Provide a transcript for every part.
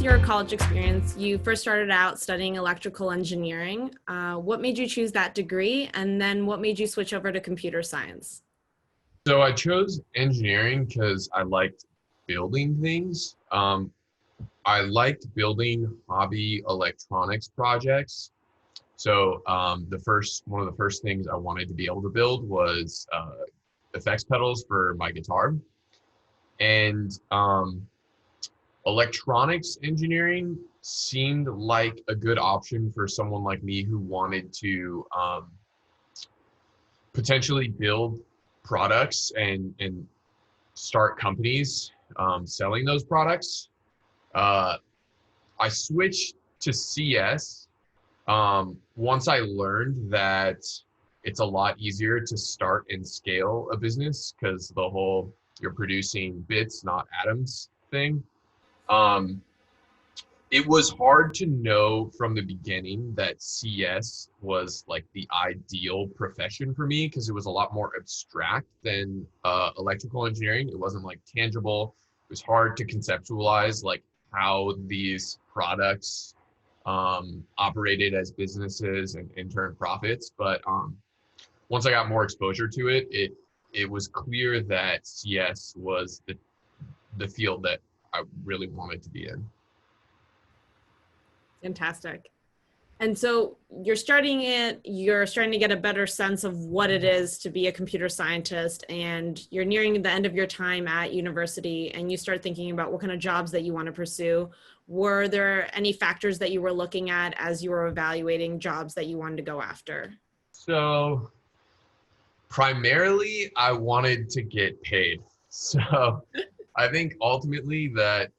your college experience, you first started out studying electrical engineering. What made you choose that degree? And then what made you switch over to computer science? So I chose engineering because I liked building things. I liked building hobby electronics projects. So one of the first things I wanted to be able to build was effects pedals for my guitar. And electronics engineering seemed like a good option for someone like me who wanted to potentially build products and start companies selling those products. I switched to CS once I learned that it's a lot easier to start and scale a business because the whole you're producing bits, not atoms thing. Um, it was hard to know from the beginning that CS was like the ideal profession for me because it was a lot more abstract than electrical engineering. It wasn't like tangible. It was hard to conceptualize like how these products operated as businesses and turned profits. But once I got more exposure to it, it was clear that CS was the field that I really wanted to be in. Fantastic. And so you're starting to get a better sense of what it is to be a computer scientist, and you're nearing the end of your time at university, and you start thinking about what kind of jobs that you want to pursue. Were there any factors that you were looking at as you were evaluating jobs that you wanted to go after? So primarily I wanted to get paid. So I think ultimately that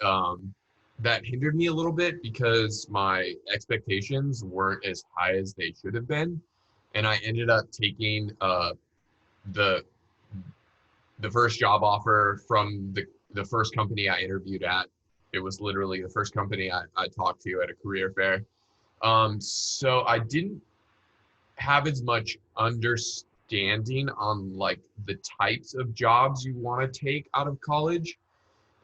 hindered me a little bit because my expectations weren't as high as they should have been. And I ended up taking the first job offer from the first company I interviewed at. It was literally the first company I talked to at a career fair. So I didn't have as much understanding on like the types of jobs you want to take out of college.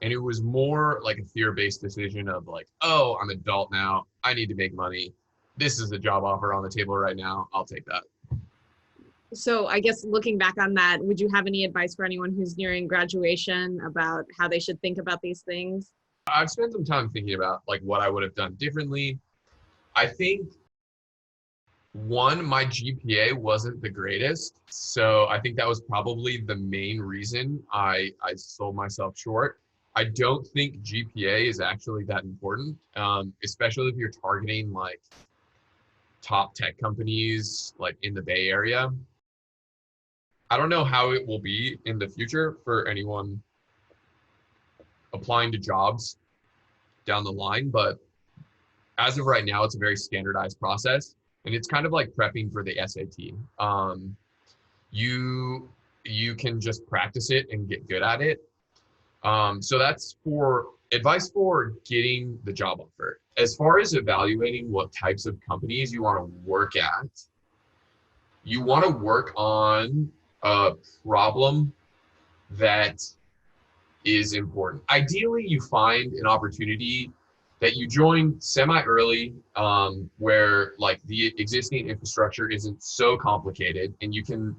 And it was more like a fear-based decision of like, oh, I'm an adult now. I need to make money. This is the job offer on the table right now. I'll take that. So I guess looking back on that, would you have any advice for anyone who's nearing graduation about how they should think about these things? I've spent some time thinking about like what I would have done differently. I think one, my GPA wasn't the greatest. So I think that was probably the main reason I sold myself short. I don't think GPA is actually that important, especially if you're targeting like top tech companies like in the Bay Area. I don't know how it will be in the future for anyone applying to jobs down the line, but as of right now, it's a very standardized process, and it's kind of like prepping for the SAT. You can just practice it and get good at it. So that's for advice for getting the job offer. As far as evaluating what types of companies you want to work at, you want to work on a problem that is important. Ideally, you find an opportunity that you join semi-early, where like the existing infrastructure isn't so complicated, and you can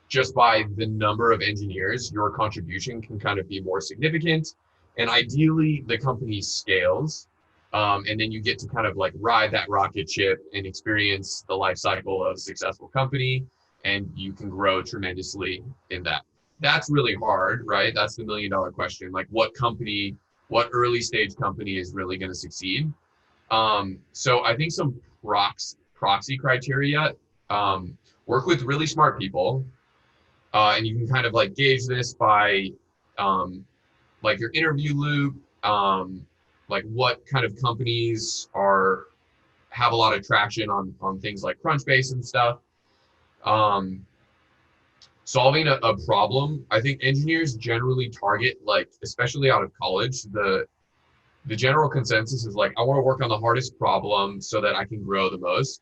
just by the number of engineers, your contribution can kind of be more significant. And ideally, the company scales, and then you get to kind of like ride that rocket ship and experience the life cycle of a successful company, and you can grow tremendously in that. That's really hard, right? That's the $1 million question. Like what early stage company is really going to succeed? So I think some proxy criteria, work with really smart people. And you can kind of like gauge this by like your interview loop, like what kind of companies have a lot of traction on things like Crunchbase and stuff. Solving a problem, I think engineers generally target, like especially out of college, the general consensus is like, I want to work on the hardest problem so that I can grow the most.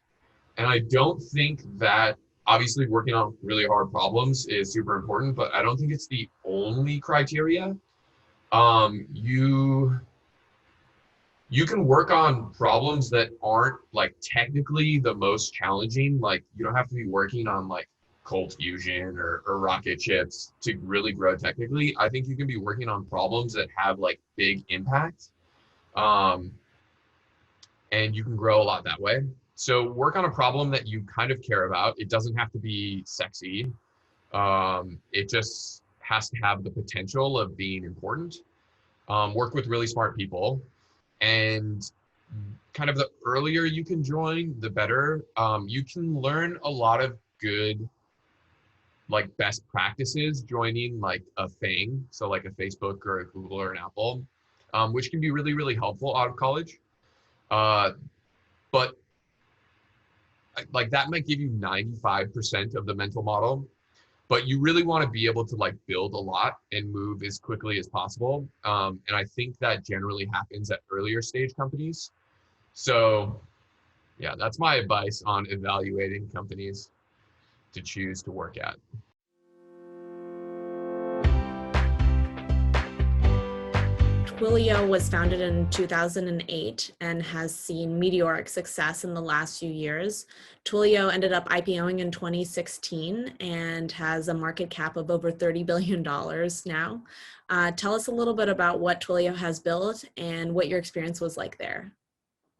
And I don't think that obviously working on really hard problems is super important, but I don't think it's the only criteria. You you can work on problems that aren't like technically the most challenging. Like you don't have to be working on like cold fusion or rocket ships to really grow technically. I think you can be working on problems that have like big impact. Um, and you can grow a lot that way. So work on a problem that you kind of care about. It doesn't have to be sexy. It just has to have the potential of being important. Work with really smart people, and kind of the earlier you can join, the better. You can learn a lot of good, like best practices joining like a thing, so like a Facebook or a Google or an Apple, which can be really, really helpful out of college. Uh, but like that might give you 95% of the mental model, but you really want to be able to like build a lot and move as quickly as possible. And I think that generally happens at earlier stage companies. So yeah, that's my advice on evaluating companies to choose to work at. Twilio was founded in 2008 and has seen meteoric success in the last few years. Twilio ended up IPOing in 2016 and has a market cap of over $30 billion now. Tell us a little bit about what Twilio has built and what your experience was like there.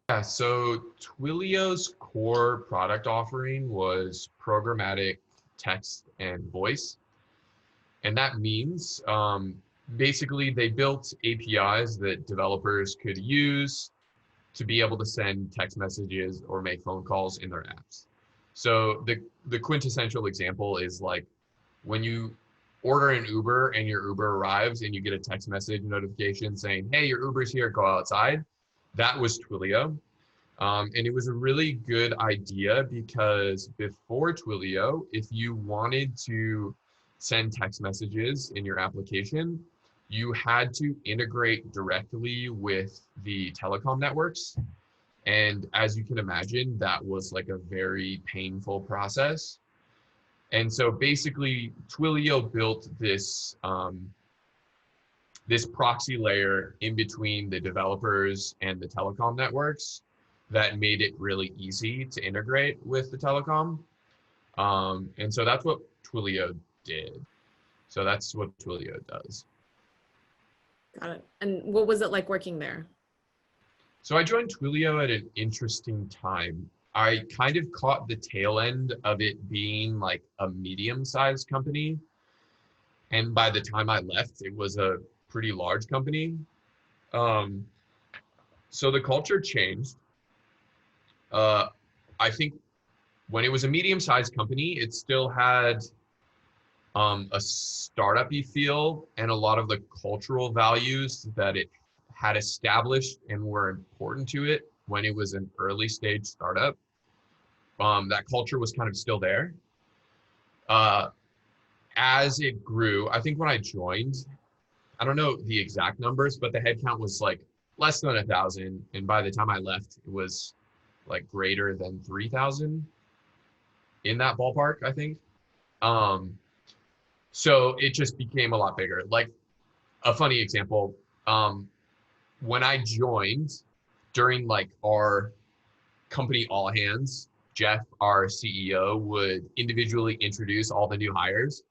Yeah, so Twilio's core product offering was programmatic text and voice. And that means basically they built APIs that developers could use to be able to send text messages or make phone calls in their apps. So the quintessential example is like when you order an Uber and your Uber arrives and you get a text message notification saying, "Hey, your Uber's here, go outside." That was Twilio. And it was a really good idea because before Twilio, if you wanted to send text messages in your application, you had to integrate directly with the telecom networks. And as you can imagine, that was like a very painful process. And so basically, Twilio built this proxy layer in between the developers and the telecom networks that made it really easy to integrate with the telecom. And so that's what Twilio did. So that's what Twilio does. Got it. And what was it like working there? So I joined Twilio at an interesting time. I kind of caught the tail end of it being like a medium-sized company. And by the time I left, it was a pretty large company. Um, so the culture changed. I think when it was a medium-sized company, it still had a startup-y feel and a lot of the cultural values that it had established and were important to it when it was an early stage startup. That culture was kind of still there. As it grew, I think when I joined, I don't know the exact numbers, but the headcount was like less than 1,000. And by the time I left, it was like greater than 3,000 in that ballpark, I think. So it just became a lot bigger. Like a funny example, when I joined during like our company all hands, Jeff, our CEO, would individually introduce all the new hires.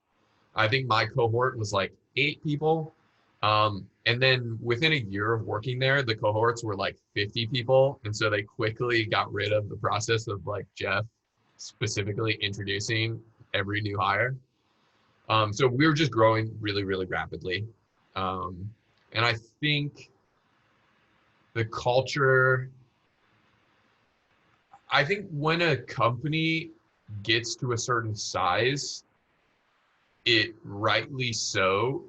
I think my cohort was like 8 people. And then within a year of working there, the cohorts were like 50 people. And so they quickly got rid of the process of like Jeff specifically introducing every new hire. So we were just growing really, really rapidly. And I think the culture, I think when a company gets to a certain size, it rightly so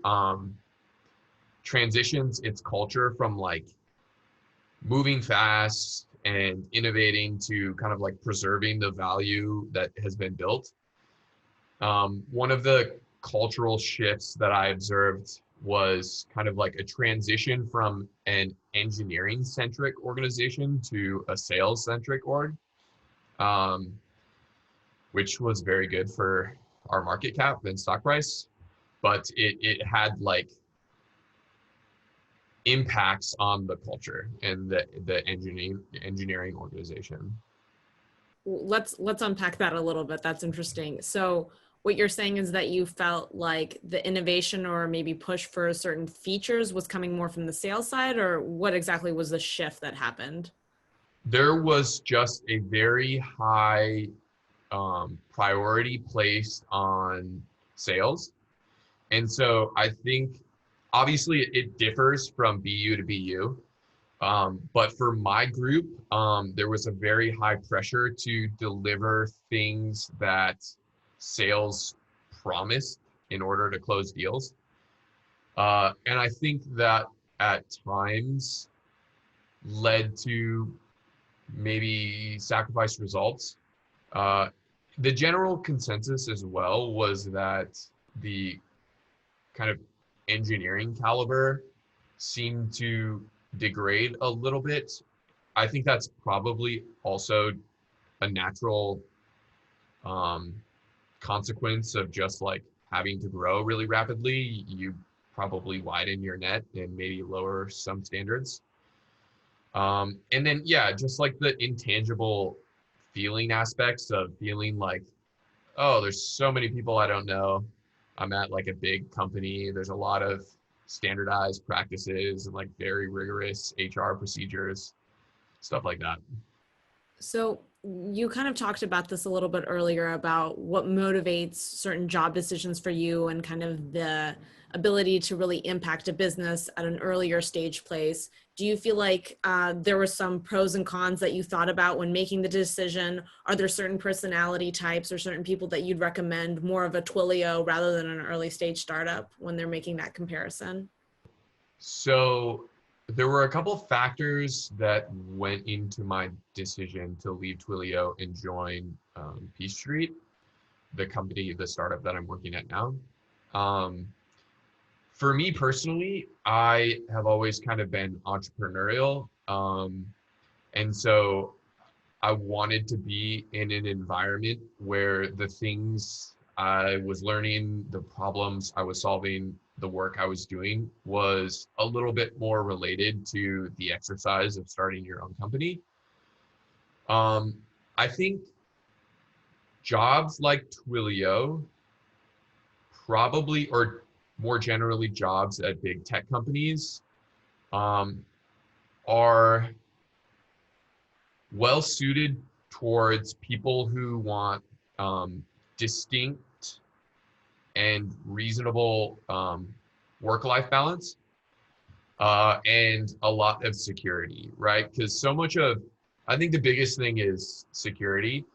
transitions its culture from like moving fast and innovating to kind of like preserving the value that has been built. One of the cultural shifts that I observed was kind of like a transition from an engineering centric organization to a sales centric org, which was very good for our market cap and stock price. But it had like impacts on the culture and the engineering organization. Let's unpack that a little bit. That's interesting. So what you're saying is that you felt like the innovation or maybe push for certain features was coming more from the sales side, or what exactly was the shift that happened? There was just a very high priority placed on sales. And so I think obviously it differs from BU to BU. But for my group, there was a very high pressure to deliver things that sales promised in order to close deals. And I think that at times led to maybe sacrificed results. Uh, the general consensus as well was that the kind of engineering caliber seemed to degrade a little bit. I think that's probably also a natural um, consequence of just like having to grow really rapidly. You probably widen your net and maybe lower some standards. And then, yeah, just like the intangible feeling aspects of feeling like, oh, there's so many people I don't know. I'm at like a big company. There's a lot of standardized practices and like very rigorous HR procedures, stuff like that. So you kind of talked about this a little bit earlier about what motivates certain job decisions for you and kind of the ability to really impact a business at an earlier stage place. Do you feel like there were some pros and cons that you thought about when making the decision? Are there certain personality types or certain people that you'd recommend more of a Twilio rather than an early stage startup when they're making that comparison? So there were a couple of factors that went into my decision to leave Twilio and join Peace Street, the company, the startup that I'm working at now. Um, for me personally, I have always kind of been entrepreneurial. And so I wanted to be in an environment where the things I was learning, the problems I was solving, the work I was doing was a little bit more related to the exercise of starting your own company. Um, I think jobs like Twilio probably, or more generally, jobs at big tech companies um, are well suited towards people who want distinct and reasonable work-life balance and a lot of security, right? Because so much of, I think the biggest thing is security,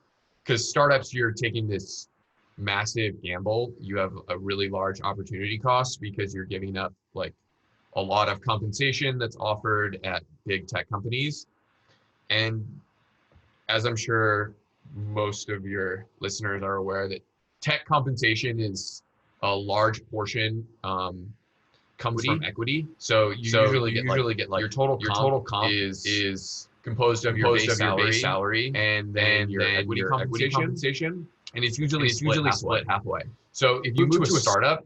because startups, you're taking this massive gamble. You have a really large opportunity cost because you're giving up like a lot of compensation that's offered at big tech companies. And as I'm sure most of your listeners are aware, that tech compensation is a large portion comes from equity. So you usually get like your total comp is composed of your base salary and then your equity compensation. And it's usually split halfway. So if you move to a startup,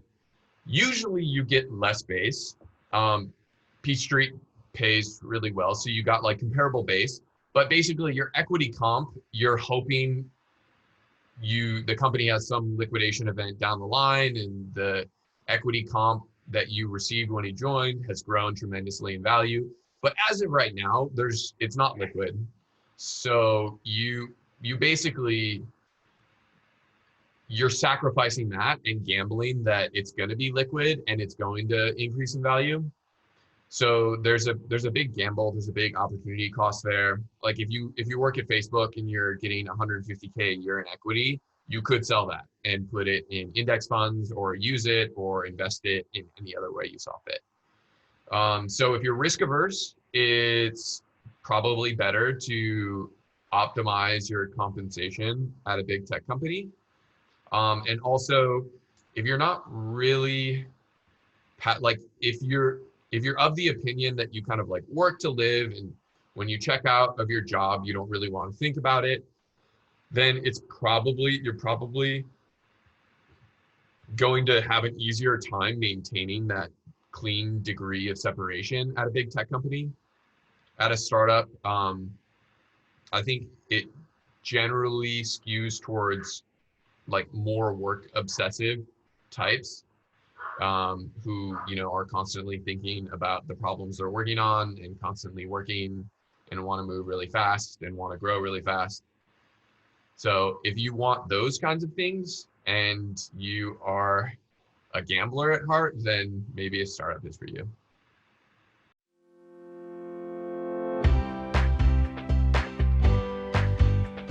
usually you get less base. Peach Street pays really well, so you got like comparable base. But basically, your equity comp, you're hoping the company has some liquidation event down the line, and the equity comp that you received when you joined has grown tremendously in value. But as of right now, it's not liquid. So you basically, you're sacrificing that and gambling that it's going to be liquid and it's going to increase in value. So there's a big gamble, there's a big opportunity cost there. Like if you work at Facebook and you're getting 150K a year in equity, you could sell that and put it in index funds or use it or invest it in any other way you saw fit. So if you're risk averse, it's probably better to optimize your compensation at a big tech company. And also, if you're not really like if you're of the opinion that you kind of like work to live and when you check out of your job you don't really want to think about it, then you're probably going to have an easier time maintaining that clean degree of separation at a big tech company. At a startup, I think it generally skews towards like more work obsessive types, who, you know, are constantly thinking about the problems they're working on and constantly working and want to move really fast and want to grow really fast. So if you want those kinds of things and you are a gambler at heart, then maybe a startup is for you.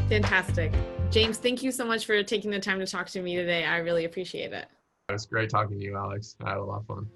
Fantastic. James, thank you so much for taking the time to talk to me today. I really appreciate it. It was great talking to you, Alex. I had a lot of fun.